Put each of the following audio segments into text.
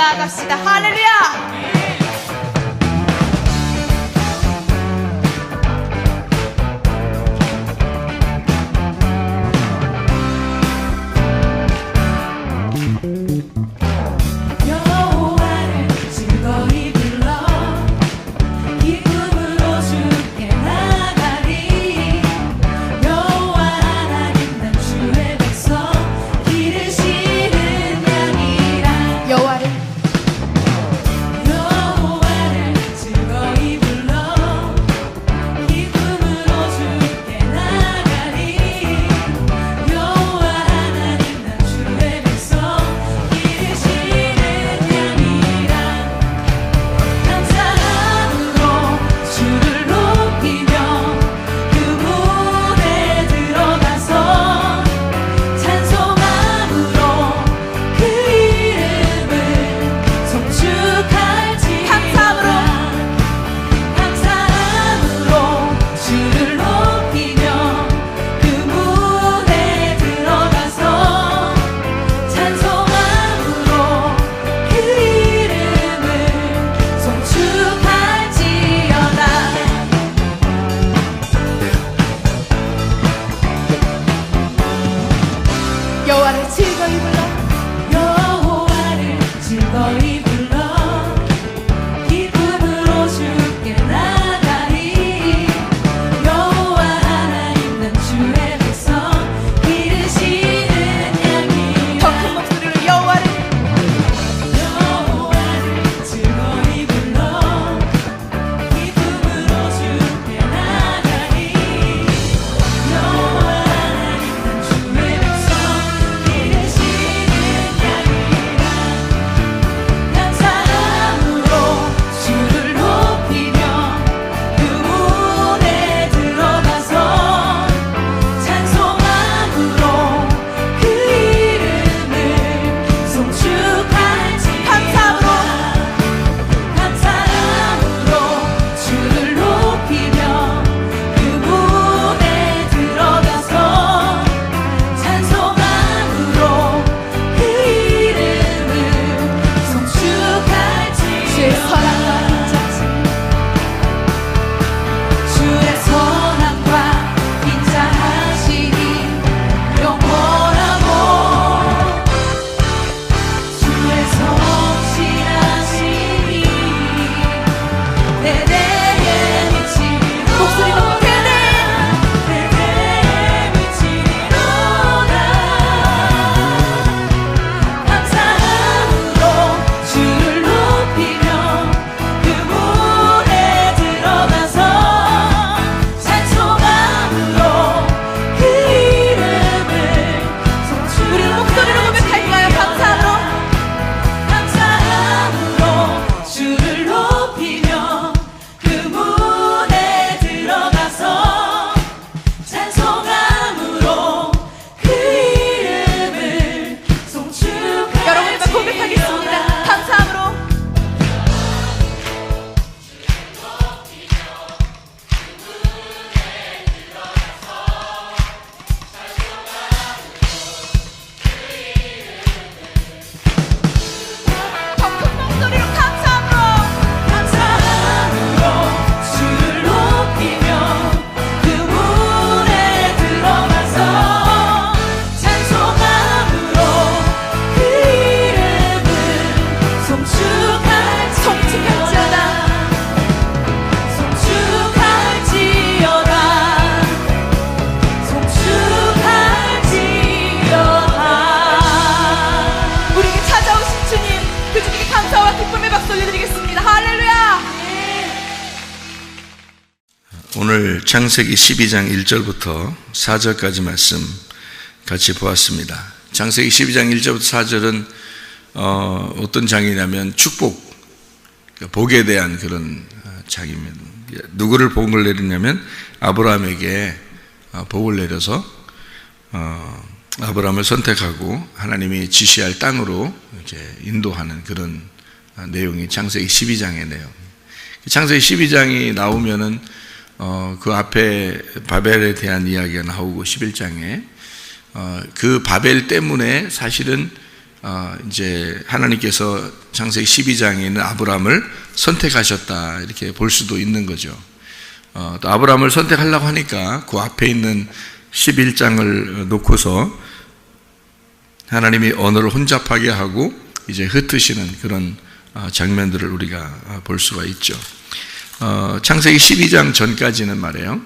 나아갑시다. 할렐루야. 여호와를 즐거이 불러 여호와를 즐거이 불러 기쁨으로 주께 나가리 여호와 하나님 난 주의 백성 기르시는 양이 더 큰 목소리로 여호와를 즐거이 불러 기쁨으로 주께 나가리 여호와 하나님 난 주의 백성 오늘 창세기 12장 1절부터 4절까지 말씀 같이 보았습니다. 창세기 12장 1절부터 4절은 어떤 장이냐면 축복, 복에 대한 그런 장입니다. 누구를 복을 내리냐면 아브라함에게 복을 내려서 아브라함을 선택하고 하나님이 지시할 땅으로 이제 인도하는 그런 내용이 창세기 12장의 내용. 창세기 12장이 나오면은 그 앞에 바벨에 대한 이야기가 나오고 11장에 그 바벨 때문에 사실은 이제 하나님께서 창세기 12장에 있는 아브라함을 선택하셨다 이렇게 볼 수도 있는 거죠. 또 아브라함을 선택하려고 하니까 그 앞에 있는 11장을 놓고서 하나님이 언어를 혼잡하게 하고 이제 흩으시는 그런 장면들을 우리가 볼 수가 있죠. 창세기 12장 전까지는 말이에요.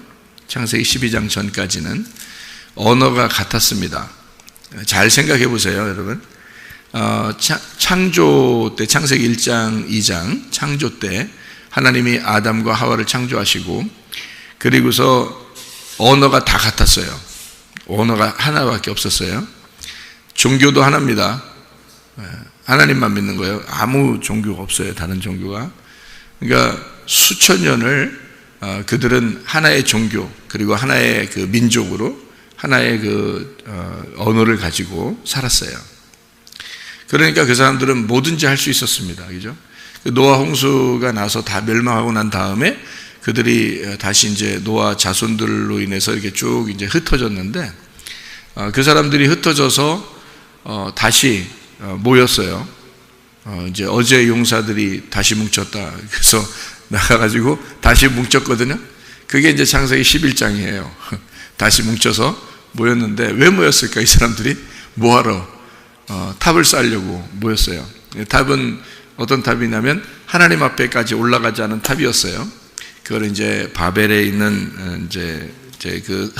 창세기 12장 전까지는 언어가 같았습니다. 잘 생각해 보세요, 여러분. 창조 때, 창세기 1장, 2장, 창조 때 하나님이 아담과 하와를 창조하시고, 그리고서 언어가 다 같았어요. 언어가 하나밖에 없었어요. 종교도 하나입니다. 하나님만 믿는 거예요. 아무 종교가 없어요, 다른 종교가. 그러니까 수천 년을 그들은 하나의 종교, 그리고 하나의 그 민족으로 하나의 그 언어를 가지고 살았어요. 그러니까 그 사람들은 뭐든지 할 수 있었습니다. 그죠? 노아 홍수가 나서 다 멸망하고 난 다음에 그들이 다시 이제 노아 자손들로 인해서 이렇게 쭉 이제 흩어졌는데, 그 사람들이 흩어져서 다시 모였어요. 이제 어제 용사들이 다시 뭉쳤다. 그래서 나가가지고 다시 뭉쳤거든요. 그게 이제 창세기 11장이에요. 다시 뭉쳐서 모였는데, 왜 모였을까? 이 사람들이 뭐하러? 탑을 쌓으려고 모였어요. 탑은 어떤 탑이냐면 하나님 앞에까지 올라가지 않은 탑이었어요. 그걸 이제 바벨에 있는 이제 그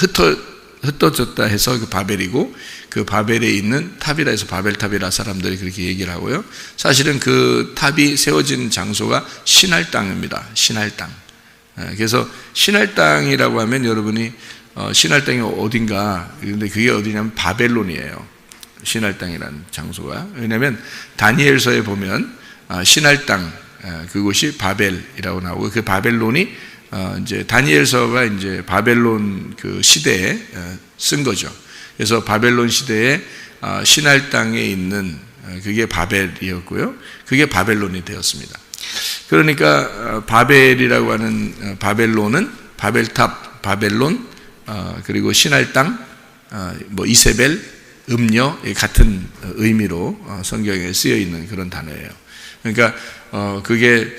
흩어졌다 해서 그 바벨이고, 그 바벨에 있는 탑이라 해서 바벨탑이라 사람들이 그렇게 얘기를 하고요. 사실은 그 탑이 세워진 장소가 신할 땅입니다. 신할 땅. 그래서 신할 땅이라고 하면 여러분이 신할 땅이 어딘가, 근데 그게 어디냐면 바벨론이에요. 신할 땅이라는 장소가. 왜냐하면 다니엘서에 보면 신할 땅, 그곳이 바벨이라고 나오고, 그 바벨론이 이제 다니엘서가 이제 바벨론 그 시대에 쓴 거죠. 그래서 바벨론 시대에 신할 땅에 있는 그게 바벨이었고요. 그게 바벨론이 되었습니다. 그러니까 바벨이라고 하는 바벨론은 바벨탑, 바벨론, 그리고 신할 땅, 뭐 이세벨, 음녀 같은 의미로 성경에 쓰여 있는 그런 단어예요. 그러니까 그게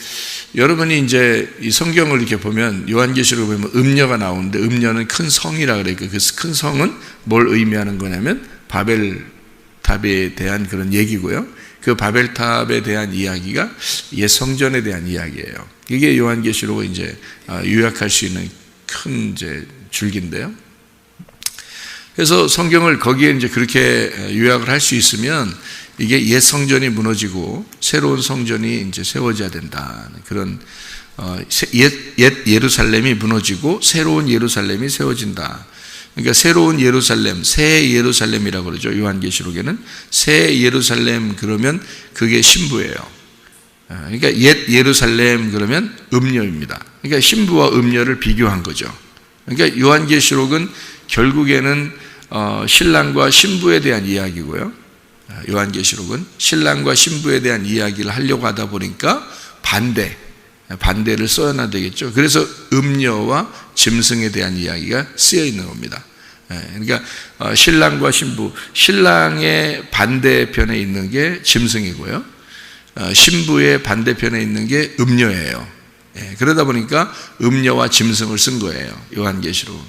여러분이 이제 이 성경을 이렇게 보면 요한계시록 보면 음녀가 나오는데, 음녀는 큰 성이라 그래요. 그 큰 성은 뭘 의미하는 거냐면 바벨탑에 대한 그런 얘기고요. 그 바벨탑에 대한 이야기가 옛 성전에 대한 이야기예요. 이게 요한계시록을 이제 요약할 수 있는 큰 이제 줄기인데요. 그래서 성경을 거기에 이제 그렇게 요약을 할 수 있으면 이게 옛 성전이 무너지고 새로운 성전이 이제 세워져야 된다. 그런 옛 예루살렘이 무너지고 새로운 예루살렘이 세워진다. 그러니까 새로운 예루살렘, 새 예루살렘이라고 그러죠. 요한계시록에는 새 예루살렘 그러면 그게 신부예요. 그러니까 옛 예루살렘 그러면 음녀입니다. 그러니까 신부와 음녀를 비교한 거죠. 그러니까 요한계시록은 결국에는 신랑과 신부에 대한 이야기고요. 요한계시록은 신랑과 신부에 대한 이야기를 하려고 하다 보니까 반대를 써야 되겠죠. 그래서 음녀와 짐승에 대한 이야기가 쓰여 있는 겁니다. 그러니까 신랑과 신부, 신랑의 반대편에 있는 게 짐승이고요, 신부의 반대편에 있는 게 음녀예요. 그러다 보니까 음녀와 짐승을 쓴 거예요, 요한계시록은.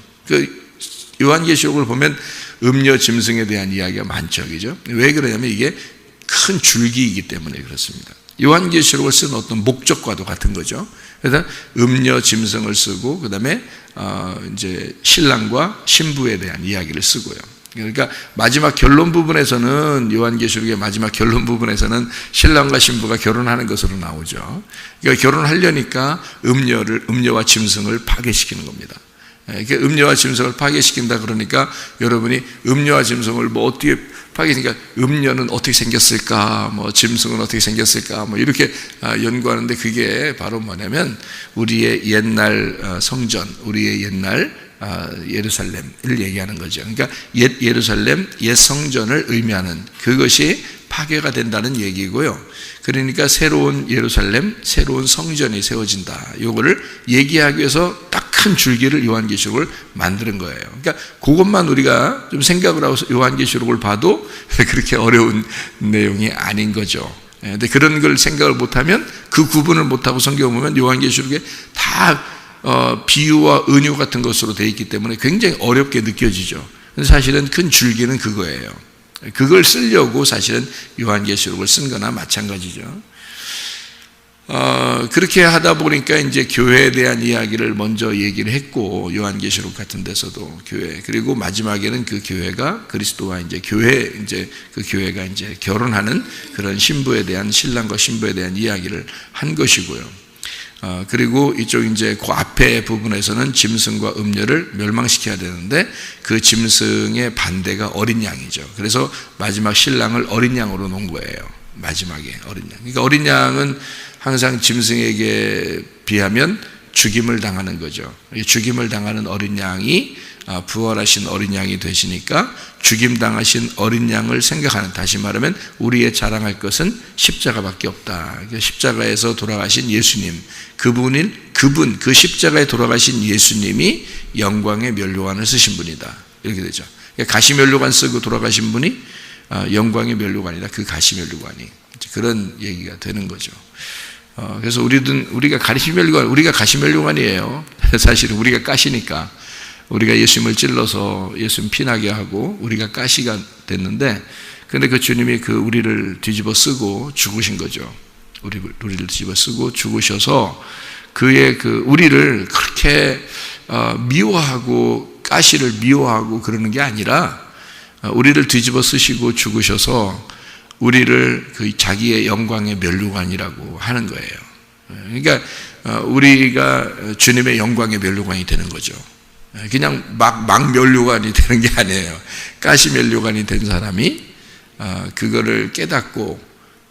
요한계시록을 보면 음녀 짐승에 대한 이야기가 많죠, 그죠? 왜 그러냐면 이게 큰 줄기이기 때문에 그렇습니다. 요한계시록을 쓴 어떤 목적과도 같은 거죠. 그래서 음녀 짐승을 쓰고, 그 다음에 이제 신랑과 신부에 대한 이야기를 쓰고요. 그러니까 마지막 결론 부분에서는, 요한계시록의 마지막 결론 부분에서는 신랑과 신부가 결혼하는 것으로 나오죠. 그러니까 결혼하려니까 음녀와 짐승을 파괴시키는 겁니다. 음녀와 짐승을 파괴시킨다 그러니까 여러분이 음녀와 짐승을 뭐 어떻게 파괴시키니까, 음녀는 어떻게 생겼을까, 뭐 짐승은 어떻게 생겼을까, 뭐 이렇게 연구하는데, 그게 바로 뭐냐면 우리의 옛날 성전, 우리의 옛날 예루살렘을 얘기하는 거죠. 그러니까 옛 예루살렘, 옛 성전을 의미하는 그것이 파괴가 된다는 얘기고요. 그러니까 새로운 예루살렘, 새로운 성전이 세워진다. 이거를 얘기하기 위해서 딱 큰 줄기를 요한계시록을 만드는 거예요. 그러니까 그것만 우리가 좀 생각을 하고 요한계시록을 봐도 그렇게 어려운 내용이 아닌 거죠. 근데 그런 걸 생각을 못하면, 그 구분을 못하고 성경을 보면 요한계시록에 다 비유와 은유 같은 것으로 되어 있기 때문에 굉장히 어렵게 느껴지죠. 근데 사실은 큰 줄기는 그거예요. 그걸 쓰려고 사실은 요한계시록을 쓴 거나 마찬가지죠. 그렇게 하다 보니까 이제 교회에 대한 이야기를 먼저 얘기를 했고, 요한계시록 같은 데서도 교회, 그리고 마지막에는 그 교회가 그리스도와 이제 그 교회가 이제 결혼하는 그런 신부에 대한, 신랑과 신부에 대한 이야기를 한 것이고요. 그리고 이쪽 이제 그 앞에 부분에서는 짐승과 음녀를 멸망시켜야 되는데, 그 짐승의 반대가 어린 양이죠. 그래서 마지막 신랑을 어린 양으로 놓은 거예요. 마지막에 어린 양. 그러니까 어린 양은 항상 짐승에게 비하면 죽임을 당하는 거죠. 죽임을 당하는 어린 양이 부활하신 어린 양이 되시니까, 죽임 당하신 어린 양을 생각하는, 다시 말하면 우리의 자랑할 것은 십자가밖에 없다. 십자가에서 돌아가신 예수님, 그 십자가에 돌아가신 예수님이 영광의 면류관을 쓰신 분이다. 이렇게 되죠. 가시 면류관 쓰고 돌아가신 분이 영광의 면류관이다. 그 가시 면류관이, 그런 얘기가 되는 거죠. 그래서 우리가 가시 면류관이에요. 사실 우리가 가시니까, 우리가 예수님을 찔러서 예수님 피나게 하고 우리가 가시가 됐는데, 근데 그 주님이 우리를 뒤집어 쓰고 죽으신 거죠. 우리를 뒤집어 쓰고 죽으셔서 우리를 그렇게 미워하고 가시를 미워하고 그러는 게 아니라, 우리를 뒤집어 쓰시고 죽으셔서 우리를 자기의 영광의 면류관이라고 하는 거예요. 그러니까 우리가 주님의 영광의 면류관이 되는 거죠. 그냥 막 면류관이 되는 게 아니에요. 가시 면류관이 된 사람이 그거를 깨닫고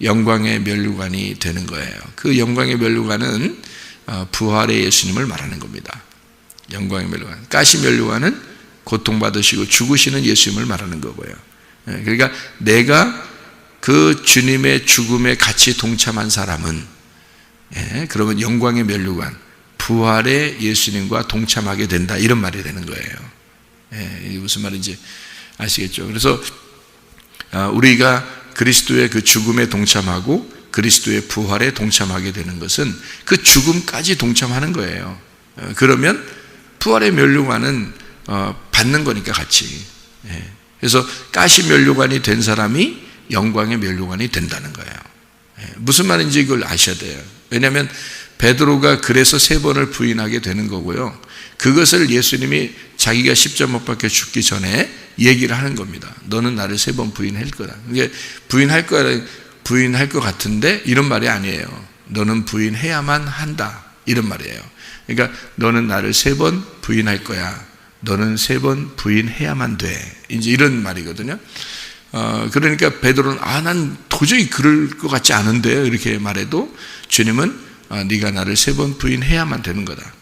영광의 면류관이 되는 거예요. 그 영광의 면류관은 부활의 예수님을 말하는 겁니다. 영광의 면류관. 가시 면류관은 고통받으시고 죽으시는 예수님을 말하는 거고요. 그러니까 내가 그 주님의 죽음에 같이 동참한 사람은, 그러면 영광의 면류관, 부활의 예수님과 동참하게 된다, 이런 말이 되는 거예요. 이게 무슨 말인지 아시겠죠? 그래서 우리가 그리스도의 그 죽음에 동참하고 그리스도의 부활에 동참하게 되는 것은 그 죽음까지 동참하는 거예요. 그러면 부활의 면류관은 받는 거니까 같이. 그래서 가시 면류관이 된 사람이 영광의 면류관이 된다는 거예요. 무슨 말인지 이걸 아셔야 돼요. 왜냐하면 베드로가 그래서 3번을 부인하게 되는 거고요. 그것을 예수님이 자기가 십자가 못 박혀 죽기 전에 얘기를 하는 겁니다. 너는 나를 3번 부인할 거다. 이게 부인할 것 같은데 이런 말이 아니에요. 너는 부인해야만 한다, 이런 말이에요. 그러니까 너는 나를 3번 부인할 거야. 너는 3번 부인해야만 돼. 이제 이런 말이거든요. 그러니까 베드로는 난 도저히 그럴 것 같지 않은데, 이렇게 말해도 주님은 네가 나를 3번 부인해야만 되는 거다.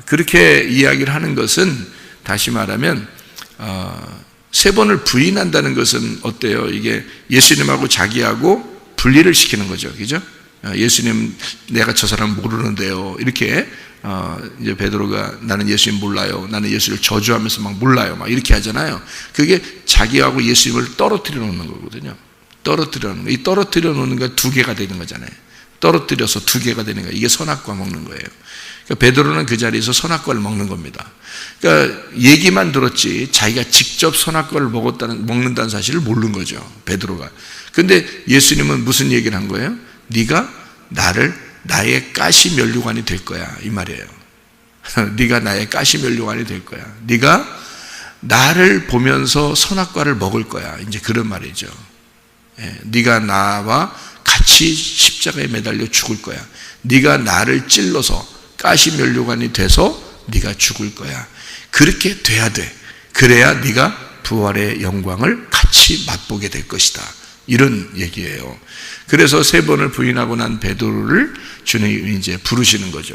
그렇게 이야기를 하는 것은, 다시 말하면 3번을 부인한다는 것은 어때요? 이게 예수님하고 자기하고 분리를 시키는 거죠. 그죠? 예수님, 내가 저 사람 모르는데요, 이렇게 이제 베드로가 나는 예수님 몰라요, 나는 예수를 저주하면서 막 몰라요, 막 이렇게 하잖아요. 그게 자기하고 예수님을 떨어뜨려 놓는 거거든요. 떨어뜨려 놓는 거. 이 떨어뜨려 놓는 거 2개가 되는 거잖아요. 떨어뜨려서 2개가 되는 거예요. 이게 선악과 먹는 거예요. 그러니까 베드로는 그 자리에서 선악과를 먹는 겁니다. 그러니까 얘기만 들었지 자기가 직접 선악과를 먹는다는 사실을 모르는 거죠, 베드로가. 근데 예수님은 무슨 얘기를 한 거예요? 네가 나의 가시 면류관이 될 거야, 이 말이에요. 네가 나의 가시 면류관이 될 거야. 네가 나를 보면서 선악과를 먹을 거야, 이제 그런 말이죠. 네가 나와 같이 십자가에 매달려 죽을 거야. 네가 나를 찔러서 가시 면류관이 돼서 네가 죽을 거야. 그렇게 돼야 돼. 그래야 네가 부활의 영광을 같이 맛보게 될 것이다, 이런 얘기예요. 그래서 3번을 부인하고 난 베드로를 주님이 이제 부르시는 거죠.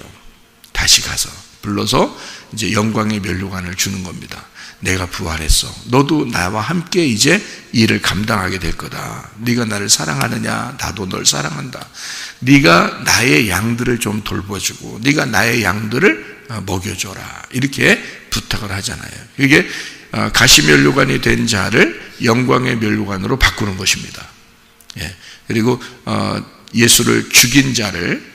다시 가서 불러서 이제 영광의 면류관을 주는 겁니다. 내가 부활했어. 너도 나와 함께 이제 일을 감당하게 될 거다. 네가 나를 사랑하느냐? 나도 널 사랑한다. 네가 나의 양들을 좀 돌봐주고, 네가 나의 양들을 먹여줘라 이렇게 부탁을 하잖아요. 이게 가시면류관이 된 자를 영광의 면류관으로 바꾸는 것입니다. 그리고 예수를 죽인 자를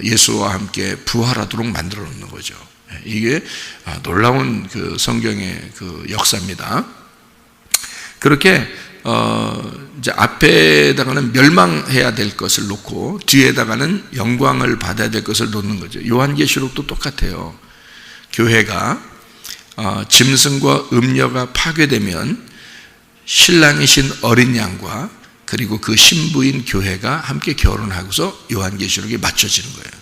예수와 함께 부활하도록 만들어 놓는 거죠. 이게 놀라운 그 성경의 그 역사입니다. 그렇게 이제 앞에다가는 멸망해야 될 것을 놓고 뒤에다가는 영광을 받아야 될 것을 놓는 거죠. 요한계시록도 똑같아요. 교회가 짐승과 음녀가 파괴되면 신랑이신 어린 양과 그리고 그 신부인 교회가 함께 결혼하고서 요한계시록에 맞춰지는 거예요.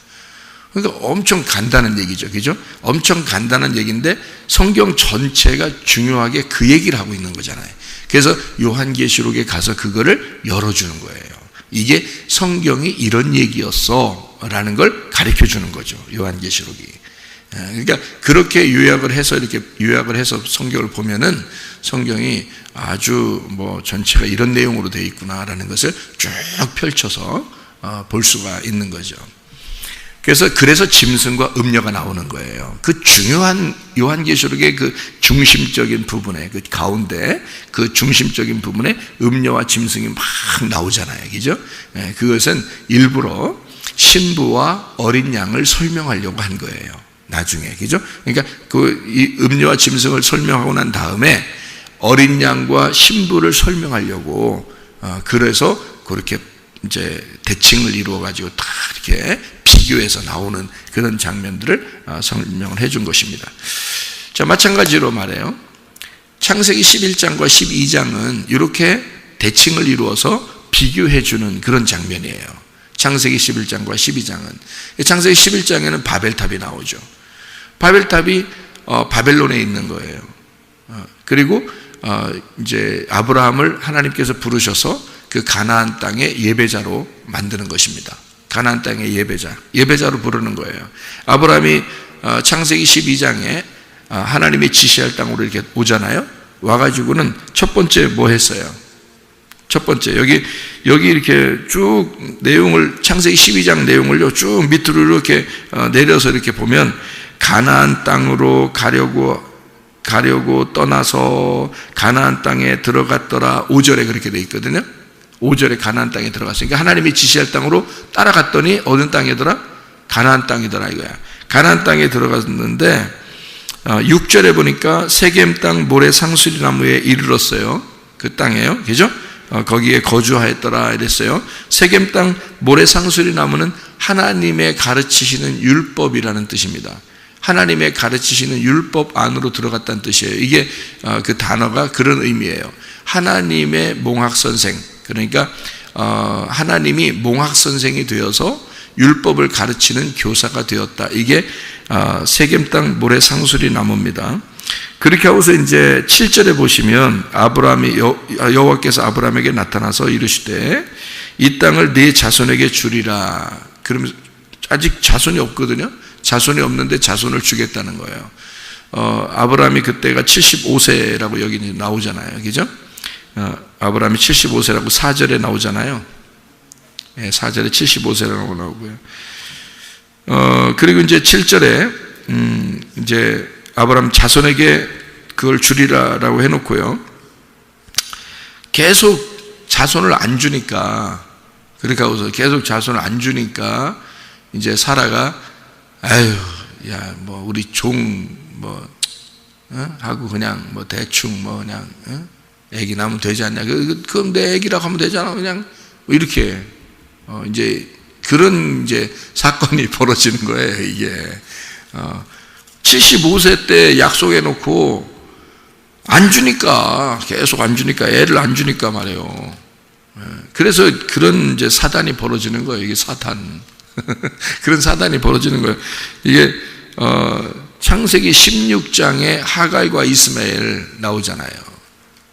그러니까 엄청 간단한 얘기죠. 그죠? 엄청 간단한 얘기인데 성경 전체가 중요하게 그 얘기를 하고 있는 거잖아요. 그래서 요한계시록에 가서 그거를 열어주는 거예요. 이게 성경이 이런 얘기였어 라는 걸 가르쳐 주는 거죠. 요한계시록이. 그러니까 그렇게 요약을 해서 성경을 보면은 성경이 아주 전체가 이런 내용으로 되어 있구나라는 것을 쭉 펼쳐서 볼 수가 있는 거죠. 그래서 짐승과 음녀가 나오는 거예요. 그 중요한 요한계시록의 그 중심적인 부분에 그 가운데 그 중심적인 부분에 음녀와 짐승이 막 나오잖아요. 그죠? 그것은 일부러 신부와 어린 양을 설명하려고 한 거예요. 나중에. 그죠? 그러니까 이 음녀와 짐승을 설명하고 난 다음에 어린 양과 신부를 설명하려고 그래서 그렇게 이제 대칭을 이루어 가지고 다 이렇게 비교해서 나오는 그런 장면들을 설명을 해준 것입니다. 자, 마찬가지로 말해요. 창세기 11장과 12장은 이렇게 대칭을 이루어서 비교해주는 그런 장면이에요. 창세기 11장과 12장은. 창세기 11장에는 바벨탑이 나오죠. 바벨탑이 바벨론에 있는 거예요. 그리고 이제 아브라함을 하나님께서 부르셔서 그 가나안 땅의 예배자로 만드는 것입니다. 가나안 땅의 예배자로 부르는 거예요. 아브라함이 창세기 12장에 하나님이 지시할 땅으로 이렇게 오잖아요. 와가지고는 첫 번째 뭐 했어요? 첫 번째 여기 이렇게 쭉 내용을 창세기 12장 내용을요 쭉 밑으로 이렇게 내려서 이렇게 보면 가나안 땅으로 가려고 떠나서 가나안 땅에 들어갔더라. 5절에 그렇게 돼 있거든요. 5절에 가나안 땅에 들어갔으니까 하나님이 지시할 땅으로 따라갔더니 어느 땅이더라? 가나안 땅이더라 이거야. 가나안 땅에 들어갔는데 6절에 보니까 세겜 땅 모래 상수리 나무에 이르렀어요. 그 땅이에요. 그죠? 거기에 거주하였더라 이랬어요. 세겜 땅 모래 상수리 나무는 하나님의 가르치시는 율법이라는 뜻입니다. 하나님의 가르치시는 율법 안으로 들어갔다는 뜻이에요. 이게 그 단어가 그런 의미예요. 하나님의 몽학선생, 그러니까 하나님이 몽학선생이 되어서 율법을 가르치는 교사가 되었다. 이게 세겜 땅 모래 상수리 나무입니다. 그렇게 하고서 이제 7절에 보시면 아브라함이 여호와께서 아브라함에게 나타나서 이르시되 이 땅을 네 자손에게 주리라. 그러면 아직 자손이 없거든요. 자손이 없는데 자손을 주겠다는 거예요. 아브라함이 그때가 75세라고 여기 나오잖아요. 그죠? 아브라함이 75세라고 4절에 나오잖아요. 4절에 75세라고 나오고요. 그리고 이제 7절에 이제 아브라함 자손에게 그걸 주리라라고 해놓고요. 계속 자손을 안 주니까, 그렇게 하고서 계속 자손을 안 주니까 이제 사라가 아유, 야, 뭐 우리 종 하고 그냥 대충 그냥 애기 낳으면 되지 않냐? 그럼 내 애기라고 하면 되잖아. 그냥 이렇게 이제 그런 이제 사건이 벌어지는 거예요. 이게 75세 때 약속해 놓고 안 주니까 계속 안 주니까 애를 안 주니까 말이에요. 그래서 그런 이제 사단이 벌어지는 거예요. 이게 사탄. 그런 사단이 벌어지는 거예요. 이게 창세기 16장에 하갈과 이스마엘 나오잖아요.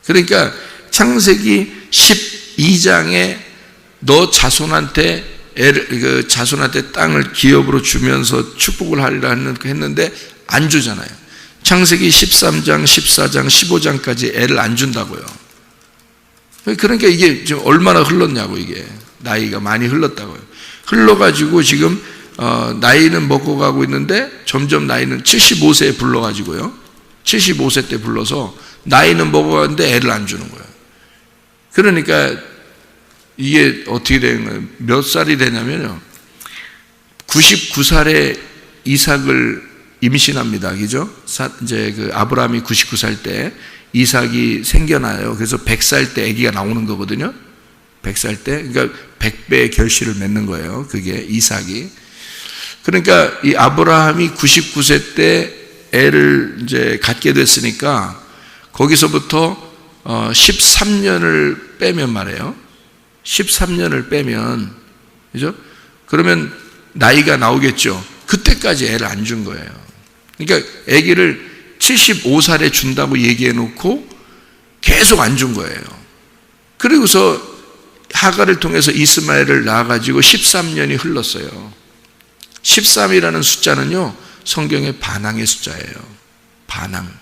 그러니까 창세기 12장에 너 자손한테 자손한테 땅을 기업으로 주면서 축복을 하리라 했는데 안 주잖아요. 창세기 13장, 14장, 15장까지 애를 안 준다고요. 그러니까 이게 지금 얼마나 흘렀냐고, 이게 나이가 많이 흘렀다고요. 흘러가지고 지금 나이는 먹고 가고 있는데 점점 나이는 75세에 불러가지고요. 75세 때 불러서 나이는 먹어가는데 애를 안 주는 거예요. 그러니까 이게 어떻게 되는 거예요? 몇 살이 되냐면요. 99살에 이삭을 임신합니다. 그죠? 이제 그 아브라함이 99살 때 이삭이 생겨나요. 그래서 100살 때 아기가 나오는 거거든요. 100살 때. 그러니까 100배의 결실을 맺는 거예요. 그게 이삭이. 그러니까 이 아브라함이 99세 때 애를 이제 갖게 됐으니까 거기서부터 13년을 빼면 말이에요. 13년을 빼면, 그죠? 그러면 나이가 나오겠죠. 그때까지 애를 안 준 거예요. 그러니까 아기를 75살에 준다고 얘기해 놓고 계속 안 준 거예요. 그리고서 하갈을 통해서 이스마엘을 낳아가지고 13년이 흘렀어요. 13이라는 숫자는요, 성경의 반항의 숫자예요. 반항.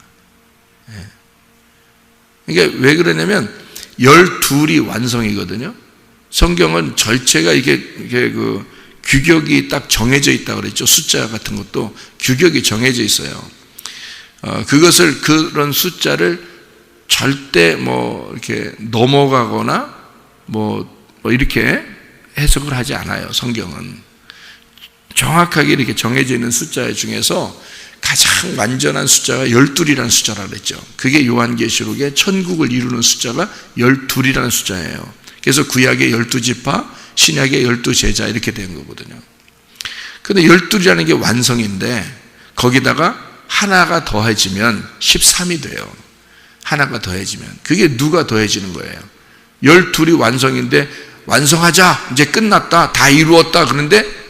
그러니까 왜 그러냐면 12이 완성이거든요. 성경은 절체가 이게 그 규격이 딱 정해져 있다고 그랬죠. 숫자 같은 것도 규격이 정해져 있어요. 그것을, 그런 숫자를 절대 뭐 이렇게 넘어가거나 뭐 이렇게 해석을 하지 않아요. 성경은 정확하게 이렇게 정해져 있는 숫자 중에서 가장 완전한 숫자가 12이라는 숫자라고 그랬죠. 그게 요한계시록의 천국을 이루는 숫자가 12이라는 숫자예요. 그래서 구약의 12지파, 신약의 12제자 이렇게 된 거거든요. 근데 12이라는 게 완성인데 거기다가 하나가 더해지면 13이 돼요. 하나가 더해지면. 그게 누가 더해지는 거예요? 12이 완성인데 완성하자, 이제 끝났다, 다 이루었다. 그런데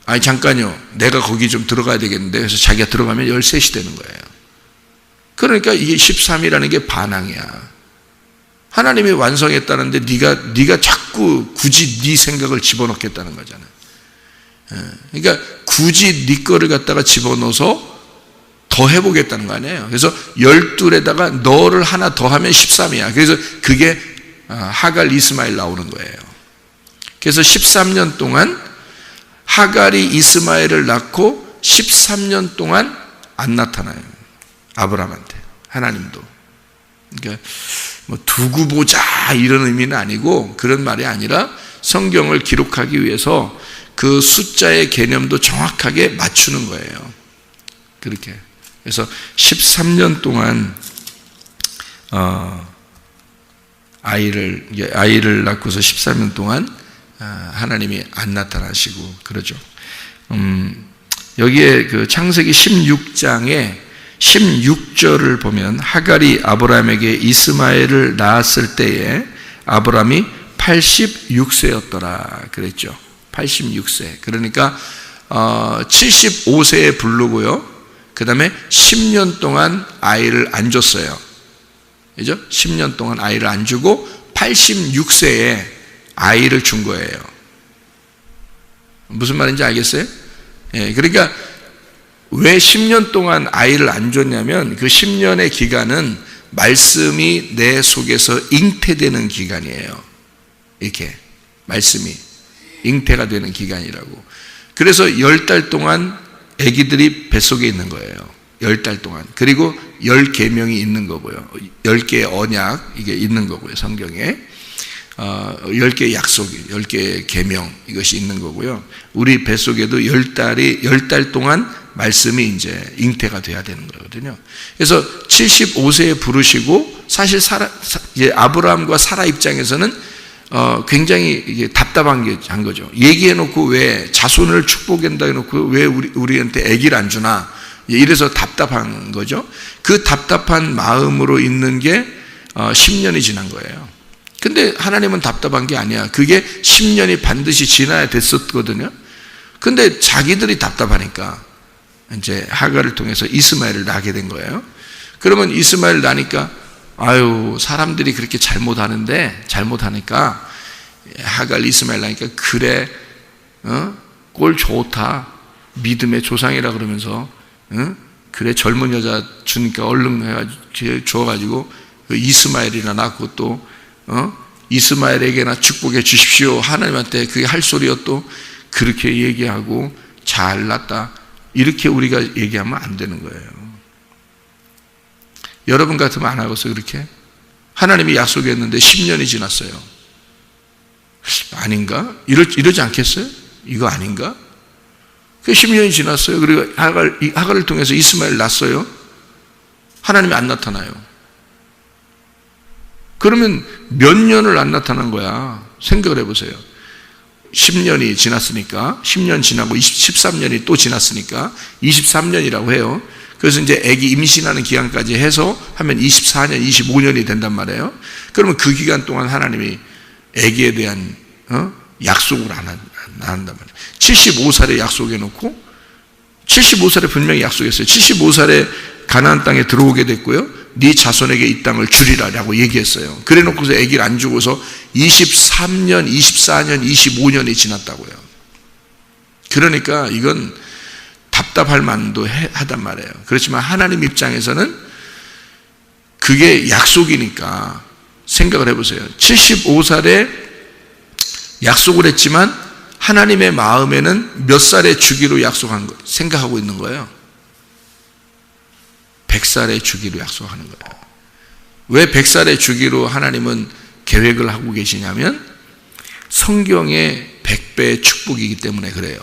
아니 잠깐요, 내가 거기 좀 들어가야 되겠는데, 그래서 자기가 들어가면 13이 되는 거예요. 그러니까 이게 13이라는 게 반항이야. 하나님이 완성했다는데 네가 자꾸 굳이 네 생각을 집어넣겠다는 거잖아요. 그러니까 굳이 네 거를 갖다가 집어넣어서 더 해보겠다는 거 아니에요. 그래서 12에다가 너를 하나 더 하면 13이야. 그래서 그게 하갈 이스마엘 나오는 거예요. 그래서 13년 동안 하갈이 이스마엘을 낳고 13년 동안 안 나타나요. 아브라함한테. 하나님도. 그러니까 뭐 두고 보자 이런 의미는 아니고, 그런 말이 아니라 성경을 기록하기 위해서 그 숫자의 개념도 정확하게 맞추는 거예요. 그렇게. 그래서 13년 동안 아이를 낳고서 13년 동안 하나님이 안 나타나시고 그러죠. 여기에 그 창세기 16장에 16절을 보면 하갈이 아브라함에게 이스마엘을 낳았을 때에 아브라함이 86세였더라 그랬죠. 86세. 그러니까 75세에 부르고요. 그 다음에 10년 동안 아이를 안 줬어요. 그죠? 10년 동안 아이를 안 주고 86세에 아이를 준 거예요. 무슨 말인지 알겠어요? 예, 그러니까 왜 10년 동안 아이를 안 줬냐면 그 10년의 기간은 말씀이 내 속에서 잉태되는 기간이에요. 이렇게 말씀이 잉태가 되는 기간이라고. 그래서 10달 동안 아기들이 뱃속에 있는 거예요. 10달 동안. 그리고 10계명이 있는 거고요. 10개의 언약 이게 있는 거고요. 성경에 10개의 약속이, 10개의 계명 이것이 있는 거고요. 우리 뱃속에도 10달 동안 말씀이 이제 잉태가 돼야 되는 거거든요. 그래서 75세에 부르시고, 사실 아브라함과 사라 입장에서는 굉장히 이게 답답한 거죠. 얘기해놓고 왜 자손을 축복한다 해놓고 왜 우리한테 아기를 안 주나? 이래서 답답한 거죠. 그 답답한 마음으로 있는 게 10년이 지난 거예요. 근데 하나님은 답답한 게 아니야. 그게 10년이 반드시 지나야 됐었거든요. 근데 자기들이 답답하니까 이제 하갈을 통해서 이스마엘을 낳게 된 거예요. 그러면 이스마엘 낳으니까 아유, 사람들이 그렇게 잘못하니까 하갈 이스마엘 낳으니까 그래, 꼴 좋다, 믿음의 조상이라 그러면서, 그래 젊은 여자 주니까 얼른 해가지고 줘가지고 그 이스마엘이나 낳고 또 이스마엘에게나 축복해 주십시오. 하나님한테 그게 할 소리요. 또 그렇게 얘기하고 잘났다 이렇게 우리가 얘기하면 안 되는 거예요. 여러분 같으면 안 하겠어요? 그렇게? 하나님이 약속했는데 10년이 지났어요. 아닌가? 이러지 않겠어요? 이거 아닌가? 10년이 지났어요. 그리고 하갈을 통해서 이스마엘 낳았어요. 하나님이 안 나타나요. 그러면 몇 년을 안 나타난 거야? 생각을 해보세요. 10년이 지났으니까 10년 지나고 13년이 또 지났으니까 23년이라고 해요. 그래서 이제 아기 임신하는 기간까지 해서 하면 24년, 25년이 된단 말이에요. 그러면 그 기간 동안 하나님이 아기에 대한 약속을 안 한단 말이에요. 75살에 약속해 놓고 75살에 분명히 약속했어요. 75살에 가나안 땅에 들어오게 됐고요. 네 자손에게 이 땅을 주리라라고 얘기했어요. 그래 놓고서 아기를 안 주고서 23년, 24년, 25년이 지났다고요. 그러니까 이건 답답할 만도 하단 말이에요. 그렇지만 하나님 입장에서는 그게 약속이니까 생각을 해보세요. 75살에 약속을 했지만 하나님의 마음에는 몇 살에 주기로 약속한 거 생각하고 있는 거예요. 100살에 주기로 약속하는 거예요. 왜 100살에 주기로 하나님은 계획을 하고 계시냐면 성경의 100배의 축복이기 때문에 그래요.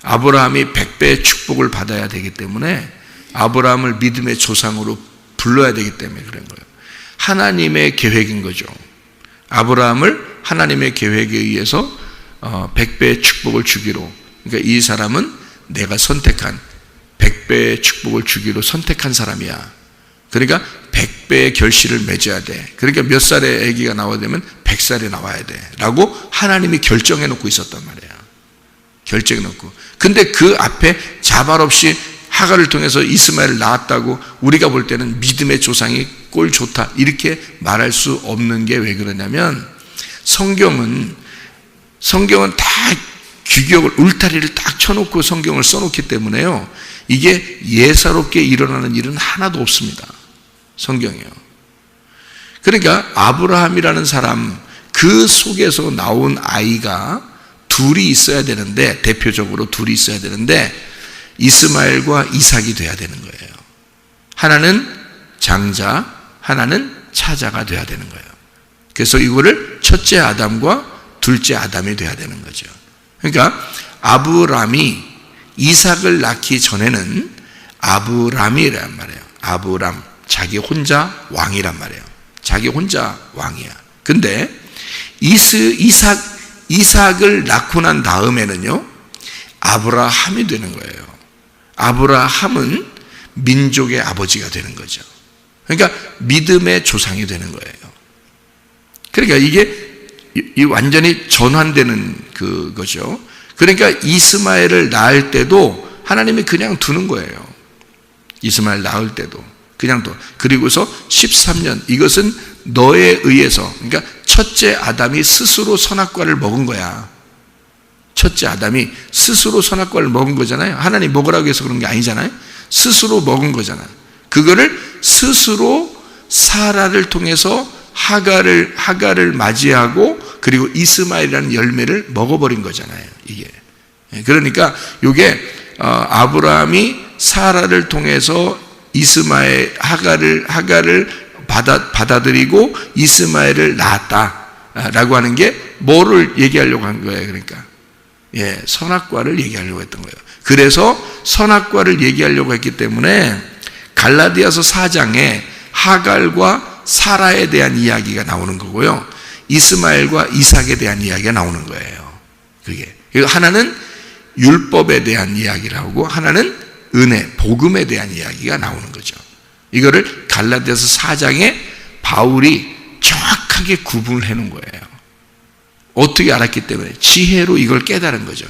아브라함이 100배의 축복을 받아야 되기 때문에 아브라함을 믿음의 조상으로 불러야 되기 때문에 그런 거예요. 하나님의 계획인 거죠. 아브라함을 하나님의 계획에 의해서 100배의 축복을 주기로, 그러니까 이 사람은 내가 선택한 100배의 축복을 주기로 선택한 사람이야. 그러니까 100배의 결실을 맺어야 돼. 그러니까 몇 살에 아기가 나와야 되면 100살에 나와야 돼 라고 하나님이 결정해 놓고 있었단 말이야. 결정해 놓고. 근데 그 앞에 자발 없이 하갈을 통해서 이스마엘을 낳았다고 우리가 볼 때는 믿음의 조상이 꼴 좋다 이렇게 말할 수 없는 게 왜 그러냐면 성경은 다 규격을 울타리를 딱 쳐놓고 성경을 써놓기 때문에요. 이게 예사롭게 일어나는 일은 하나도 없습니다. 성경이요. 그러니까 아브라함이라는 사람 그 속에서 나온 아이가 둘이 있어야 되는데, 대표적으로 둘이 있어야 되는데 이스마엘과 이삭이 돼야 되는 거예요. 하나는 장자, 하나는 차자가 돼야 되는 거예요. 그래서 이거를 첫째 아담과 둘째 아담이 돼야 되는 거죠. 그러니까 아브람이 이삭을 낳기 전에는 아브람이란 말이에요. 아브람, 자기 혼자 왕이란 말이에요. 자기 혼자 왕이야. 근데 이삭을 낳고 난 다음에는요, 아브라함이 되는 거예요. 아브라함은 민족의 아버지가 되는 거죠. 그러니까 믿음의 조상이 되는 거예요. 그러니까 이게 완전히 전환되는 그거죠. 그러니까 이스마엘을 낳을 때도 하나님이 그냥 두는 거예요. 이스마엘 낳을 때도 그냥 둬. 그리고서 13년, 이것은 너에 의해서, 그러니까 첫째 아담이 스스로 선악과를 먹은 거야. 첫째 아담이 스스로 선악과를 먹은 거잖아요. 하나님 먹으라고 해서 그런 게 아니잖아요. 스스로 먹은 거잖아요. 그거를 스스로 사라를 통해서 하갈을 맞이하고 그리고 이스마엘이라는 열매를 먹어버린 거잖아요. 이게. 그러니까 이게 아브라함이 사라를 통해서 이스마엘 하갈을 받아들이고 이스마엘을 낳았다라고 하는 게 뭐를 얘기하려고 한 거예요? 그러니까 선악과를 얘기하려고 했던 거예요. 그래서 선악과를 얘기하려고 했기 때문에 갈라디아서 4장에 하갈과 사라에 대한 이야기가 나오는 거고요, 이스마엘과 이삭에 대한 이야기가 나오는 거예요. 그게 하나는 율법에 대한 이야기를 하고 하나는 은혜, 복음에 대한 이야기가 나오는 거죠. 이거를 갈라디아서 4장에 바울이 정확하게 구분을 해놓은 거예요. 어떻게 알았기 때문에? 지혜로 이걸 깨달은 거죠.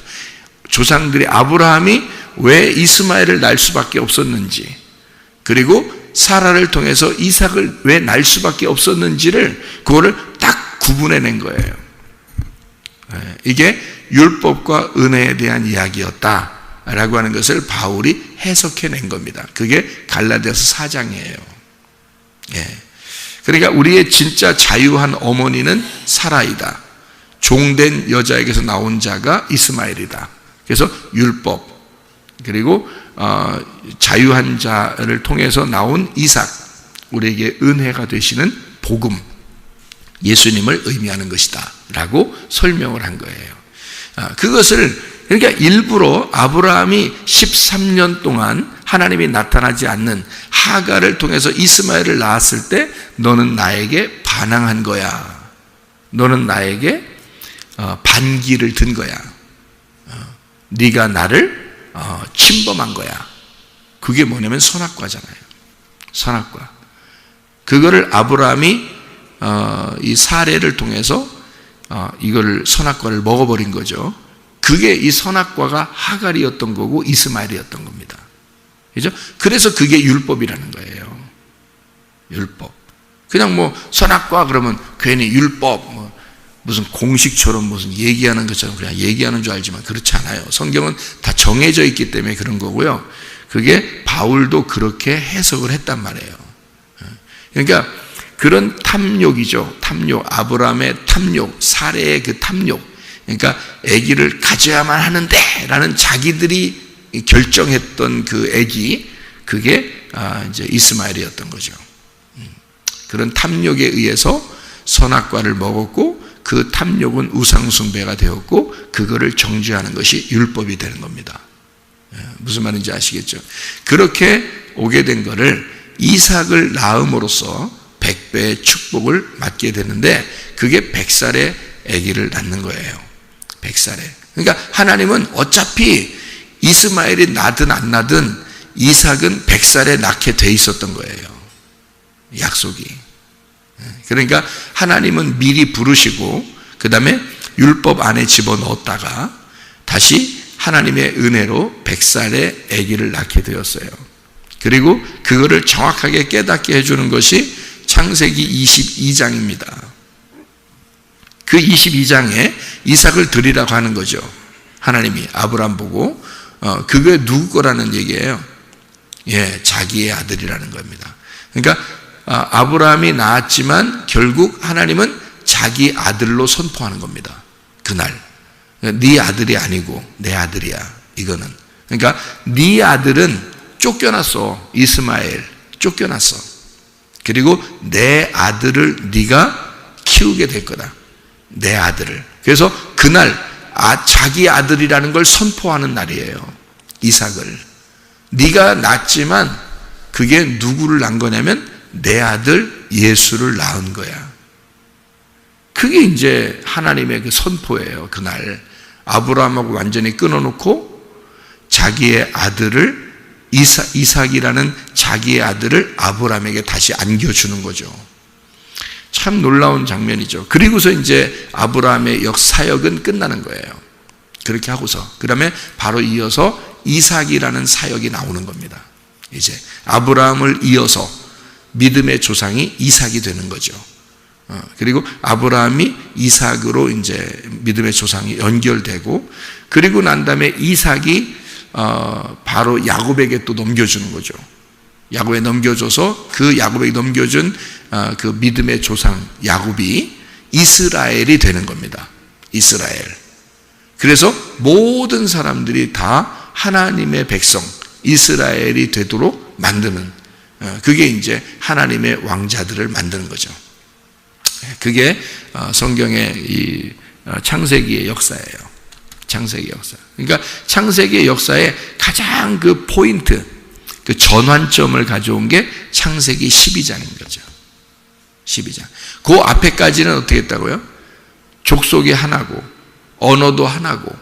조상들이 아브라함이 왜 이스마엘을 낳을 수밖에 없었는지, 그리고 사라를 통해서 이삭을 왜 낳을 수밖에 없었는지를 그거를 딱 구분해낸 거예요. 이게 율법과 은혜에 대한 이야기였다라고 하는 것을 바울이 해석해낸 겁니다. 그게 갈라디아서 4장이에요. 그러니까 우리의 진짜 자유한 어머니는 사라이다. 종된 여자에게서 나온 자가 이스마엘이다. 그래서 율법, 그리고 자유한 자를 통해서 나온 이삭, 우리에게 은혜가 되시는 복음, 예수님을 의미하는 것이다 라고 설명을 한 거예요. 그것을 그러니까 일부러 아브라함이 13년 동안 하나님이 나타나지 않는 하갈을 통해서 이스마엘을 낳았을 때 너는 나에게 반항한 거야, 너는 나에게 반기를 든 거야, 네가 나를 침범한 거야. 그게 뭐냐면 선악과잖아요. 선악과. 그거를 아브라함이 이 사례를 통해서 이걸 선악과를 먹어버린 거죠. 그게 이 선악과가 하갈이었던 거고 이스마엘이었던 겁니다. 그죠? 그래서 그게 율법이라는 거예요. 율법. 그냥 뭐 선악과 그러면 괜히 율법, 뭐 무슨 공식처럼 무슨 얘기하는 것처럼 그냥 얘기하는 줄 알지만 그렇지 않아요. 성경은 다 정해져 있기 때문에 그런 거고요. 그게 바울도 그렇게 해석을 했단 말이에요. 그러니까 그런 탐욕이죠. 탐욕, 아브라함의 탐욕, 사례의 그 탐욕. 그러니까 아기를 가져야만 하는데 라는 자기들이 결정했던 그 아기, 그게 이제 이스마엘이었던 거죠. 그런 탐욕에 의해서 선악과를 먹었고 그 탐욕은 우상숭배가 되었고 그거를 정죄하는 것이 율법이 되는 겁니다. 무슨 말인지 아시겠죠? 그렇게 오게 된 거를 이삭을 낳음으로써 100배의 축복을 받게 되는데 그게 100살의 아기를 낳는 거예요. 100살에. 그러니까 하나님은 어차피 이스마엘이 나든 안 나든 이삭은 100살에 낳게 돼 있었던 거예요. 약속이. 그러니까 하나님은 미리 부르시고 그 다음에 율법 안에 집어넣었다가 다시 하나님의 은혜로 100살의 아기를 낳게 되었어요. 그리고 그거를 정확하게 깨닫게 해주는 것이 창세기 22장입니다. 그 22장에 이삭을 드리라고 하는 거죠. 하나님이 아브라함 보고 그게 누구 거라는 얘기예요. 예, 자기의 아들이라는 겁니다. 그러니까 아브라함이 낳았지만 결국 하나님은 자기 아들로 선포하는 겁니다. 그날 네 아들이 아니고 내 아들이야. 이거는 그러니까 네 아들은 쫓겨났어. 이스마엘 쫓겨났어. 그리고 내 아들을 네가 키우게 될 거다. 내 아들을. 그래서 그날 자기 아들이라는 걸 선포하는 날이에요. 이삭을. 네가 낳았지만 그게 누구를 낳은 거냐면 내 아들 예수를 낳은 거야. 그게 이제 하나님의 그 선포예요. 그날 아브라함하고 완전히 끊어놓고 자기의 아들을 이삭이라는 자기의 아들을 아브라함에게 다시 안겨주는 거죠. 참 놀라운 장면이죠. 그리고서 이제 아브라함의 역사역은 끝나는 거예요. 그렇게 하고서 그 다음에 바로 이어서 이삭이라는 사역이 나오는 겁니다. 이제 아브라함을 이어서 믿음의 조상이 이삭이 되는 거죠. 그리고 아브라함이 이삭으로 이제 믿음의 조상이 연결되고 그리고 난 다음에 이삭이 바로 야곱에게 또 넘겨주는 거죠. 야곱에 넘겨줘서 그 야곱에게 넘겨준 그 믿음의 조상 야곱이 이스라엘이 되는 겁니다. 이스라엘. 그래서 모든 사람들이 다 하나님의 백성 이스라엘이 되도록 만드는 그게 이제 하나님의 왕자들을 만드는 거죠. 그게 성경의 이 창세기의 역사예요. 창세기 역사. 그러니까 창세기의 역사의 가장 그 포인트, 그 전환점을 가져온 게 창세기 12장인 거죠. 12장. 그 앞에까지는 어떻게 했다고요? 족속이 하나고, 언어도 하나고,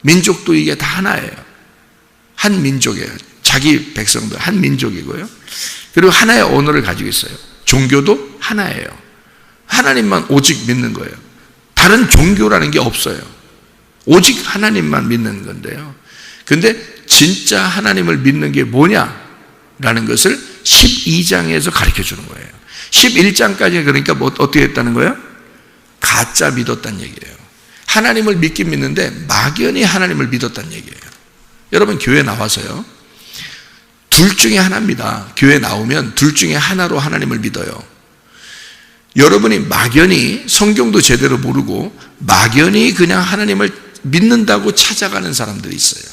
민족도 이게 다 하나예요. 한 민족이에요. 자기 백성도 한 민족이고요. 그리고 하나의 언어를 가지고 있어요. 종교도 하나예요. 하나님만 오직 믿는 거예요. 다른 종교라는 게 없어요. 오직 하나님만 믿는 건데요. 근데 진짜 하나님을 믿는 게 뭐냐라는 것을 12장에서 가르쳐 주는 거예요. 11장까지 그러니까 뭐 어떻게 했다는 거예요? 가짜 믿었다는 얘기예요. 하나님을 믿긴 믿는데 막연히 하나님을 믿었다는 얘기예요. 여러분 교회 나와서요. 둘 중에 하나입니다. 교회 나오면 둘 중에 하나로 하나님을 믿어요. 여러분이 막연히 성경도 제대로 모르고 막연히 그냥 하나님을 믿는다고 찾아가는 사람들이 있어요.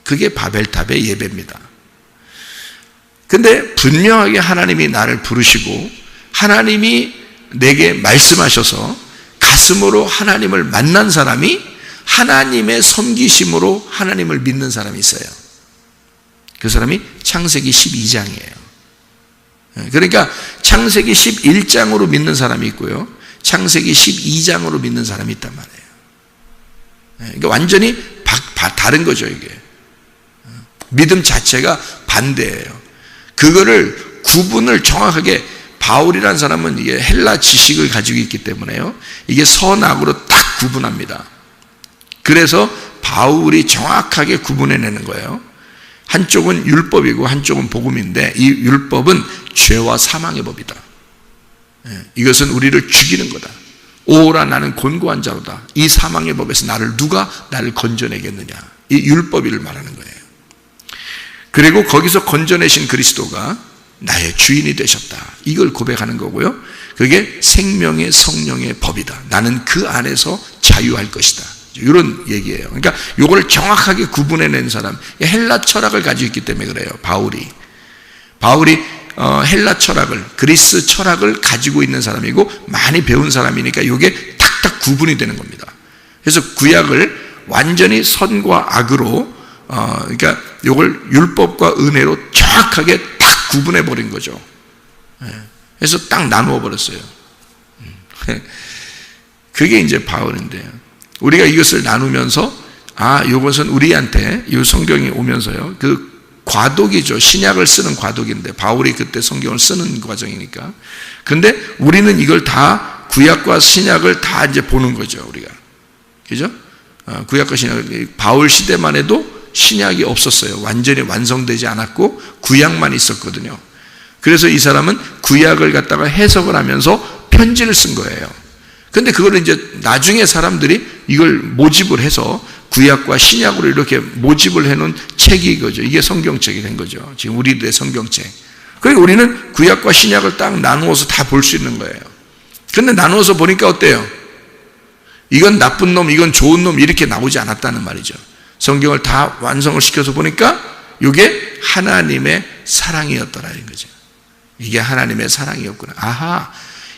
그게 바벨탑의 예배입니다. 근데 분명하게 하나님이 나를 부르시고 하나님이 내게 말씀하셔서 가슴으로 하나님을 만난 사람이 하나님의 섬기심으로 하나님을 믿는 사람이 있어요. 그 사람이 창세기 12장이에요. 그러니까 창세기 11장으로 믿는 사람이 있고요, 창세기 12장으로 믿는 사람이 있단 말이에요. 그러니까 완전히 다른 거죠. 이게 믿음 자체가 반대예요. 그거를 구분을 정확하게, 바울이라는 사람은 이게 헬라 지식을 가지고 있기 때문에요, 이게 선악으로 딱 구분합니다. 그래서 바울이 정확하게 구분해내는 거예요. 한쪽은 율법이고 한쪽은 복음인데, 이 율법은 죄와 사망의 법이다. 이것은 우리를 죽이는 거다. 오라 나는 곤고한 자로다. 이 사망의 법에서 누가 나를 건져내겠느냐. 이 율법을 말하는 거예요. 그리고 거기서 건져내신 그리스도가 나의 주인이 되셨다. 이걸 고백하는 거고요. 그게 생명의 성령의 법이다. 나는 그 안에서 자유할 것이다. 이런 얘기예요. 그러니까 이걸 정확하게 구분해낸 사람, 헬라 철학을 가지고 있기 때문에 그래요. 바울이 헬라 철학을, 그리스 철학을 가지고 있는 사람이고 많이 배운 사람이니까 이게 탁탁 구분이 되는 겁니다. 그래서 구약을 완전히 선과 악으로 그러니까 이걸 율법과 은혜로 정확하게 딱 구분해 버린 거죠. 그래서 딱 나누어 버렸어요. 그게 이제 바울인데요. 우리가 이것을 나누면서 이것은 우리한테 이 성경이 오면서요, 그 과도기죠. 신약을 쓰는 과도기인데 바울이 그때 성경을 쓰는 과정이니까. 근데 우리는 이걸 다 구약과 신약을 다 이제 보는 거죠, 우리가. 그죠? 구약과 신약, 바울 시대만 해도 신약이 없었어요. 완전히 완성되지 않았고 구약만 있었거든요. 그래서 이 사람은 구약을 갖다가 해석을 하면서 편지를 쓴 거예요. 근데 그거를 이제 나중에 사람들이 이걸 모집을 해서 구약과 신약으로 이렇게 모집을 해놓은 책이 이거죠. 이게 성경책이 된 거죠. 지금 우리들의 성경책. 그러니까 우리는 구약과 신약을 딱 나누어서 다 볼 수 있는 거예요. 근데 나누어서 보니까 어때요? 이건 나쁜 놈, 이건 좋은 놈 이렇게 나오지 않았다는 말이죠. 성경을 다 완성을 시켜서 보니까 이게 하나님의 사랑이었더라는 거죠. 이게 하나님의 사랑이었구나. 아하,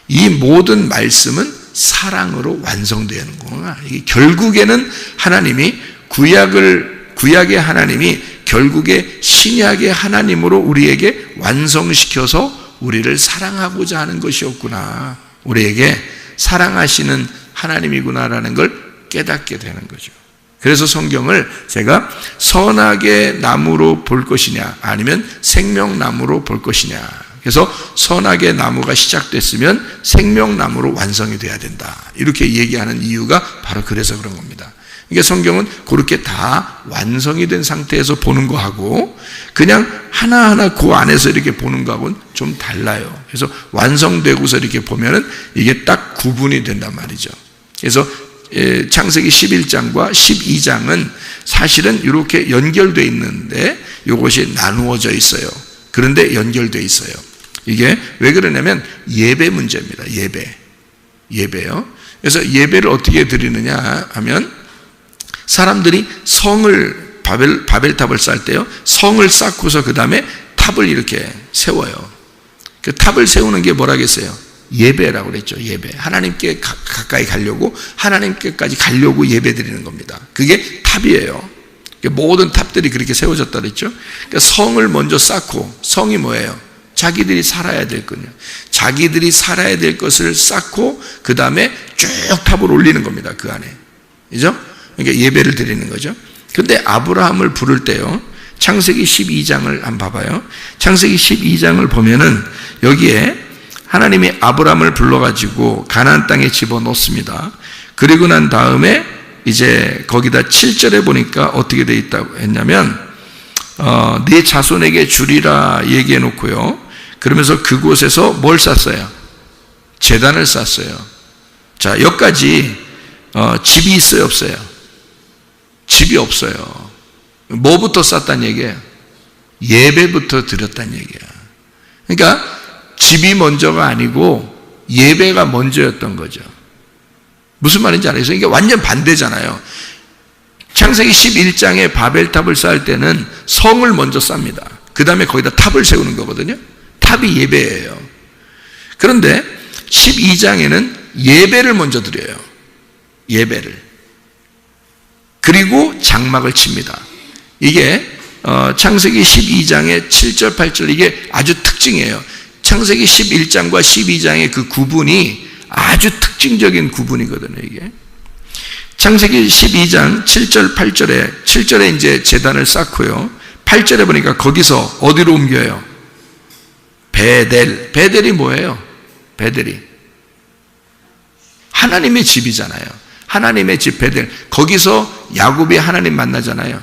이 모든 말씀은 사랑으로 완성되는구나. 이게 결국에는 하나님이 구약의 하나님이 결국에 신약의 하나님으로 우리에게 완성시켜서 우리를 사랑하고자 하는 것이었구나. 우리에게 사랑하시는 하나님이구나라는 걸 깨닫게 되는 거죠. 그래서 성경을 제가 선악의 나무로 볼 것이냐 아니면 생명나무로 볼 것이냐. 그래서 선악의 나무가 시작됐으면 생명나무로 완성이 돼야 된다. 이렇게 얘기하는 이유가 바로 그래서 그런 겁니다. 그러니까 성경은 그렇게 다 완성이 된 상태에서 보는 거하고 그냥 하나하나 그 안에서 이렇게 보는 거하고는 좀 달라요. 그래서 완성되고서 이렇게 보면은 이게 딱 구분이 된단 말이죠. 그래서 창세기 11장과 12장은 사실은 이렇게 연결되어 있는데 이것이 나누어져 있어요. 그런데 연결되어 있어요. 이게 왜 그러냐면 예배 문제입니다. 예배요. 그래서 예배를 어떻게 드리느냐 하면 사람들이 성을 바벨탑을 쌓을 때요, 성을 쌓고서 그 다음에 탑을 이렇게 세워요. 그 탑을 세우는 게 뭐라겠어요? 예배라고 그랬죠. 예배. 하나님께 가까이 가려고, 하나님께까지 가려고 예배 드리는 겁니다. 그게 탑이에요. 모든 탑들이 그렇게 세워졌다 그랬죠. 그러니까 성을 먼저 쌓고, 성이 뭐예요? 자기들이 살아야 될 거냐. 자기들이 살아야 될 것을 쌓고 그 다음에 쭉 탑을 올리는 겁니다. 그 안에. 그죠? 그러니까 예배를 드리는 거죠. 근데 아브라함을 부를 때요, 창세기 12장을 한번 봐봐요. 창세기 12장을 보면은 여기에 하나님이 아브라함을 불러가지고 가나안 땅에 집어넣습니다. 그리고 난 다음에 이제 거기다 7절에 보니까 어떻게 돼 있다고 했냐면 네 자손에게 주리라 얘기해 놓고요. 그러면서 그곳에서 뭘 쌓았어요? 제단을 쌓았어요. 자, 여기까지 집이 있어요, 없어요? 집이 없어요. 뭐부터 쌓았다는 얘기예요? 예배부터 드렸다는 얘기야. 그러니까 집이 먼저가 아니고 예배가 먼저였던 거죠. 무슨 말인지 알아요? 이게 완전 반대잖아요. 창세기 11장에 바벨탑을 쌓을 때는 성을 먼저 쌉니다. 그 다음에 거기다 탑을 세우는 거거든요. 탑이 예배예요. 그런데 12장에는 예배를 먼저 드려요. 예배를. 그리고 장막을 칩니다. 이게 창세기 12장의 7절 8절 이게 아주 특징이에요. 창세기 11장과 12장의 그 구분이 아주 특징적인 구분이거든요. 이게 창세기 12장 7절 8절에 7절에 이제 제단을 쌓고요. 8절에 보니까 거기서 어디로 옮겨요? 베델. 베델이 뭐예요? 베델이 하나님의 집이잖아요. 하나님의 집 베델. 거기서 야곱이 하나님 만나잖아요.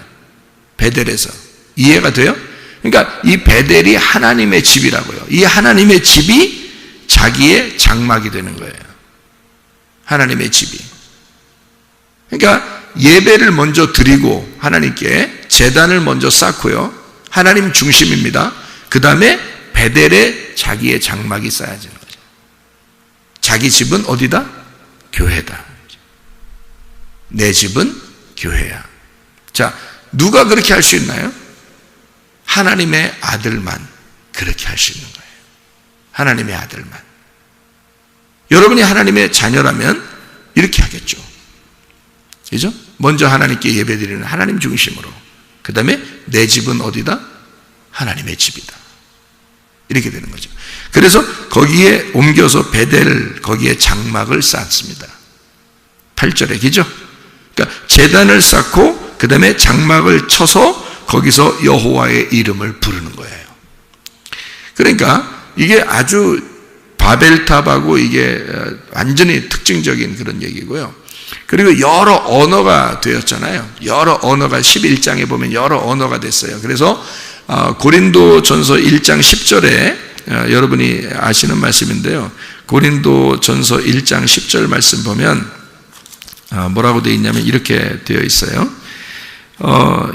베델에서. 이해가 돼요? 그러니까 이 베델이 하나님의 집이라고요. 이 하나님의 집이 자기의 장막이 되는 거예요. 하나님의 집이. 그러니까 예배를 먼저 드리고 하나님께 제단을 먼저 쌓고요. 하나님 중심입니다. 그 다음에 베델에 자기의 장막이 쌓여지는 거죠. 자기 집은 어디다? 교회다. 내 집은 교회야. 자, 누가 그렇게 할 수 있나요? 하나님의 아들만 그렇게 할 수 있는 거예요. 하나님의 아들만. 여러분이 하나님의 자녀라면 이렇게 하겠죠. 그죠? 먼저 하나님께 예배드리는 하나님 중심으로. 그 다음에 내 집은 어디다? 하나님의 집이다. 이렇게 되는 거죠. 그래서 거기에 옮겨서 베델 거기에 장막을 쌓습니다. 8절에 그죠? 그러니까 제단을 쌓고 그 다음에 장막을 쳐서 거기서 여호와의 이름을 부르는 거예요. 그러니까 이게 아주 바벨탑하고 이게 완전히 특징적인 그런 얘기고요. 그리고 여러 언어가 되었잖아요. 여러 언어가 11장에 보면 여러 언어가 됐어요. 그래서 고린도전서 1장 10절에 여러분이 아시는 말씀인데요. 고린도전서 1장 10절 말씀 보면 뭐라고 되어 있냐면 이렇게 되어 있어요.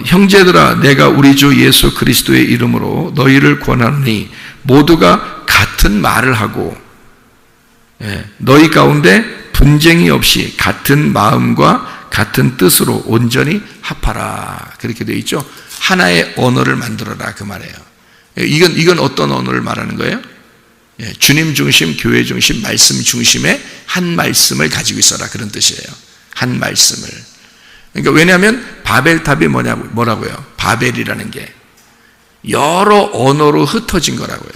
형제들아 내가 우리 주 예수 그리스도의 이름으로 너희를 권하노니 모두가 같은 말을 하고 너희 가운데 분쟁이 없이 같은 마음과 같은 뜻으로 온전히 합하라. 그렇게 되어 있죠. 하나의 언어를 만들어라 그 말이에요. 이건 어떤 언어를 말하는 거예요? 주님 중심, 교회 중심, 말씀 중심의 한 말씀을 가지고 있어라 그런 뜻이에요. 한 말씀을. 그러니까 왜냐하면 바벨탑이 뭐라고요? 바벨이라는 게 여러 언어로 흩어진 거라고요.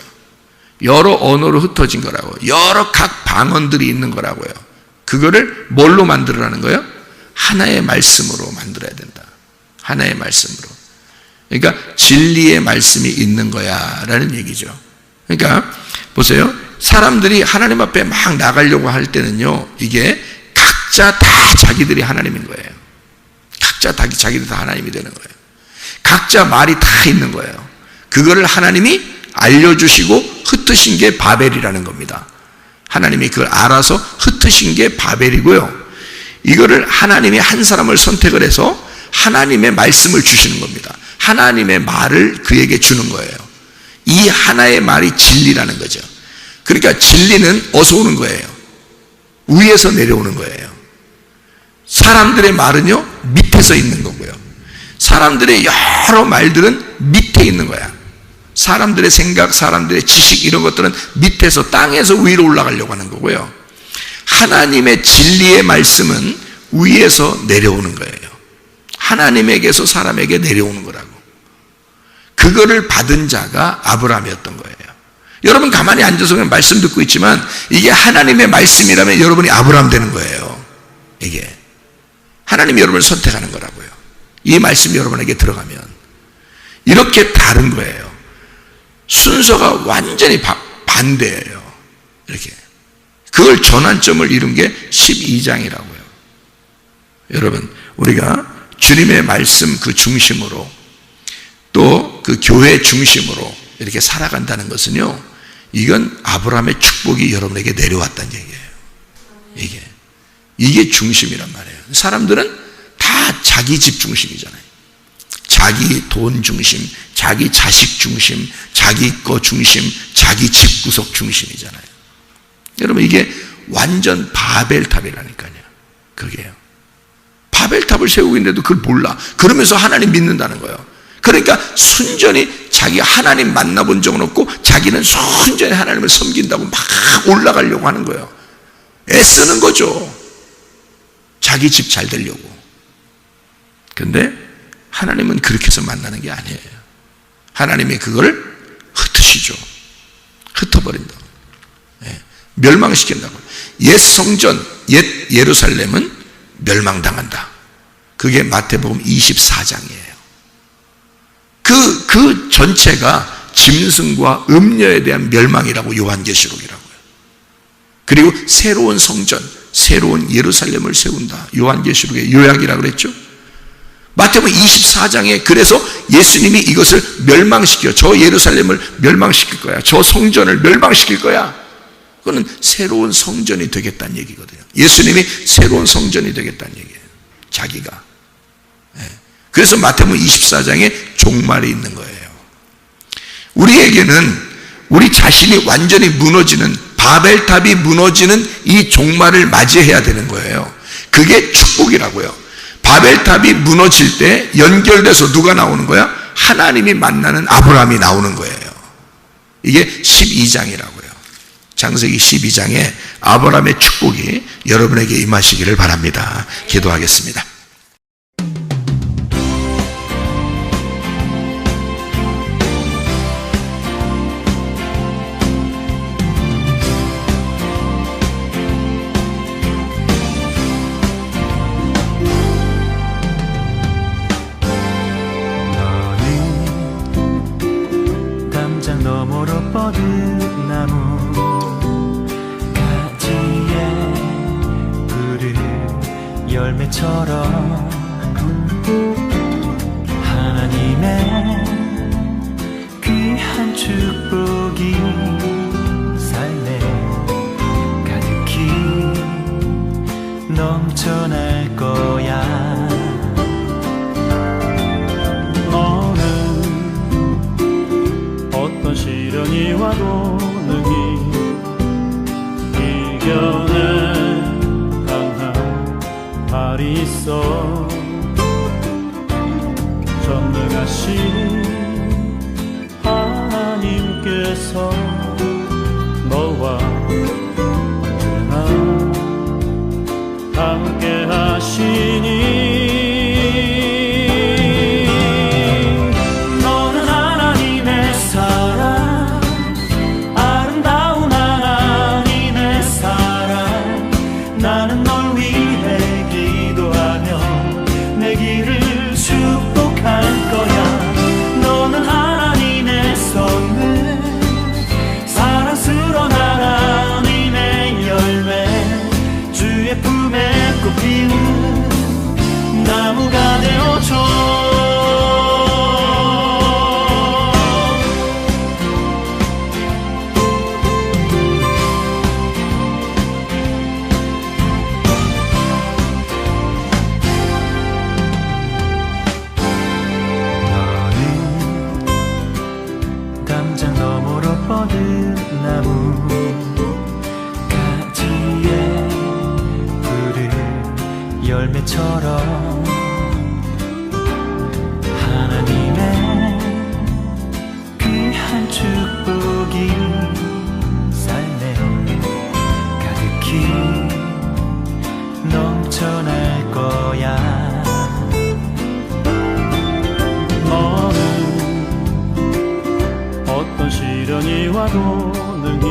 여러 언어로 흩어진 거라고. 여러 각 방언들이 있는 거라고요. 그거를 뭘로 만들어라는 거예요? 하나의 말씀으로 만들어야 된다. 하나의 말씀으로. 그러니까 진리의 말씀이 있는 거야 라는 얘기죠. 그러니까 보세요. 사람들이 하나님 앞에 막 나가려고 할 때는요, 이게 각자 다 자기들이 하나님인 거예요. 각자 다 자기들이 다 하나님이 되는 거예요. 각자 말이 다 있는 거예요. 그거를 하나님이 알려주시고 흩으신 게 바벨이라는 겁니다. 하나님이 그걸 알아서 흩으신 게 바벨이고요. 이거를 하나님이 한 사람을 선택을 해서 하나님의 말씀을 주시는 겁니다. 하나님의 말을 그에게 주는 거예요. 이 하나의 말이 진리라는 거죠. 그러니까 진리는 어디서 오는 거예요? 위에서 내려오는 거예요. 사람들의 말은요, 밑에서 있는 거고요. 사람들의 여러 말들은 밑에 있는 거야. 사람들의 생각, 사람들의 지식 이런 것들은 밑에서 땅에서 위로 올라가려고 하는 거고요. 하나님의 진리의 말씀은 위에서 내려오는 거예요. 하나님에게서 사람에게 내려오는 거라고. 그거를 받은 자가 아브라함이었던 거예요. 여러분 가만히 앉아서 그냥 말씀 듣고 있지만 이게 하나님의 말씀이라면 여러분이 아브라함 되는 거예요. 이게 하나님이 여러분을 선택하는 거라고요. 이 말씀이 여러분에게 들어가면 이렇게 다른 거예요. 순서가 완전히 반대예요. 이렇게. 그걸 전환점을 이룬 게 12장이라고요. 여러분, 우리가 주님의 말씀 그 중심으로 또 그 교회 중심으로 이렇게 살아간다는 것은요, 이건 아브라함의 축복이 여러분에게 내려왔다는 얘기예요. 이게 중심이란 말이에요. 사람들은 다 자기 집 중심이잖아요. 자기 돈 중심, 자기 자식 중심, 자기 거 중심, 자기 집 구석 중심이잖아요. 여러분, 이게 완전 바벨탑이라니까요. 그게요. 바벨탑을 세우고 있는데도 그걸 몰라. 그러면서 하나님 믿는다는 거예요. 그러니까 순전히 자기가 하나님 만나본 적은 없고 자기는 순전히 하나님을 섬긴다고 막 올라가려고 하는 거예요. 애쓰는 거죠. 자기 집 잘 되려고. 근데 하나님은 그렇게 해서 만나는 게 아니에요. 하나님이 그걸 흩으시죠. 흩어버린다. 멸망시킨다고. 옛 성전, 옛 예루살렘은 멸망당한다. 그게 마태복음 24장이에요. 그 전체가 짐승과 음녀에 대한 멸망이라고 요한계시록이라고요. 그리고 새로운 성전, 새로운 예루살렘을 세운다. 요한계시록의 요약이라고 그랬죠. 마태복음 24장에 그래서 예수님이 이것을 멸망시켜, 저 예루살렘을 멸망시킬 거야, 저 성전을 멸망시킬 거야. 그거는 새로운 성전이 되겠다는 얘기거든요. 예수님이 새로운 성전이 되겠다는 얘기예요. 자기가. 그래서 마태복음 24장에 종말이 있는 거예요. 우리에게는 우리 자신이 완전히 무너지는, 바벨탑이 무너지는 이 종말을 맞이해야 되는 거예요. 그게 축복이라고요. 바벨탑이 무너질 때 연결돼서 누가 나오는 거야? 하나님이 만나는 아브라함이 나오는 거예요. 이게 12장이라고요. 창세기 12장에 아브라함의 축복이 여러분에게 임하시기를 바랍니다. 기도하겠습니다. 너머로 뻗은 나무 가지에 푸른 열매처럼 하나님의 귀한 축복이 삶에 가득히 넘쳐날 거야. 어떤 시련이 와도 능히 이겨낼 강한 발이 있어. 전능하신 하나님께서 너와 언제나 함께 하시니 나무가 되어줘. 너는 담장 너머로 뻗은 나무 가지에 푸른 열매처럼 하나님의 귀한 축복이 삶에 가득히 넘쳐날 거야. 너는 어떤 시련이 와도 능히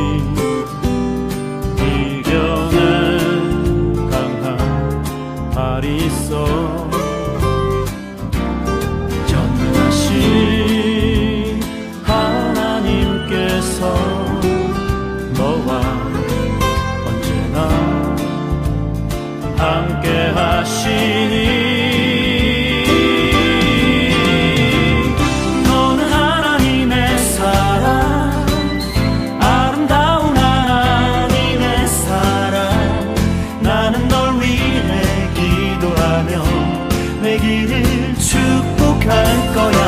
이겨낼 강한 발이 있어. 하나님께서 너와 언제나 함께 하시니 너는 하나님의 사랑, 아름다운 하나님의 사랑. 나는 널 위해 기도하며 내 길을 축복할 거야.